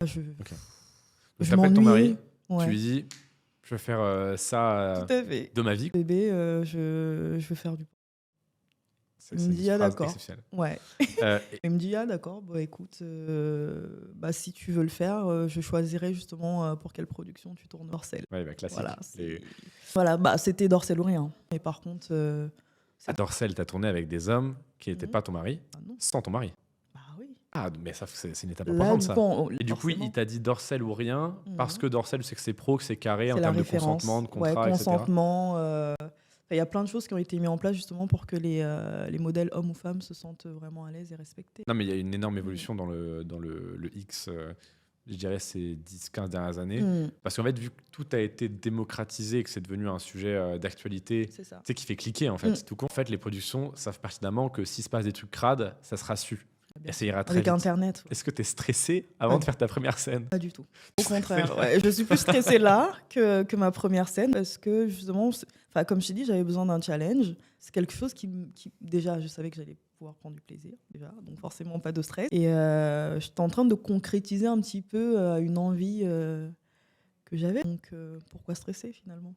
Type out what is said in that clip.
Je, Ok. Donc, je t'appelles ton mari, m'ennuie. tu Ouais, lui dis, je veux faire ça tout à fait. de ma vie. Bébé, je veux faire du porc. C'est Il me une dit, ah phrase d'accord. exceptionnelle. Ouais. Et- Il me dit, ah d'accord, bah écoute, bah, si tu veux le faire, je choisirai justement pour quelle production tu tournes Dorsel. ouais, bah, classique. Voilà, voilà, bah, c'était Dorsel ou rien. Mais par contre, À c'est... Dorsel, t'as tourné avec des hommes qui n'étaient Mhm. pas ton mari, Ah non, sans ton mari. bah oui. Ah, mais ça, c'est une étape Là, importante, du coup, ça. Et du coup, il forcément, t'a dit Dorsel ou rien, parce mhm, que Dorsel, c'est que c'est pro, que c'est carré en c'est la termes de consentement, référence. de Ouais, contrat, etc. consentement. Il y a plein de choses qui ont été mises en place justement pour que les modèles hommes ou femmes se sentent vraiment à l'aise et respectés. Non, mais il y a une énorme Mm. évolution dans le X, je dirais, ces 10-15 dernières années. Mm, Parce qu'en fait, vu que tout a été démocratisé et que c'est devenu un sujet d'actualité, tu c'est ça. sais, qui fait cliquer, en Mm. fait. Tout coup, en fait, les productions savent pertinemment que s'il se passe des trucs crades, ça sera su. Bien Et ça sûr. ira très Avec vite. Internet, ouais. Est-ce que tu es stressé avant Pas de du, faire ta première scène? pas du tout. Au contraire, Stressé, là. ouais, je suis plus stressée là que ma première scène parce que justement, enfin, comme je t'ai dit, j'avais besoin d'un challenge. C'est quelque chose déjà, je savais que j'allais pouvoir prendre du plaisir, déjà, donc forcément pas de stress. Et j'étais en train de concrétiser un petit peu une envie que j'avais. Donc pourquoi stresser finalement?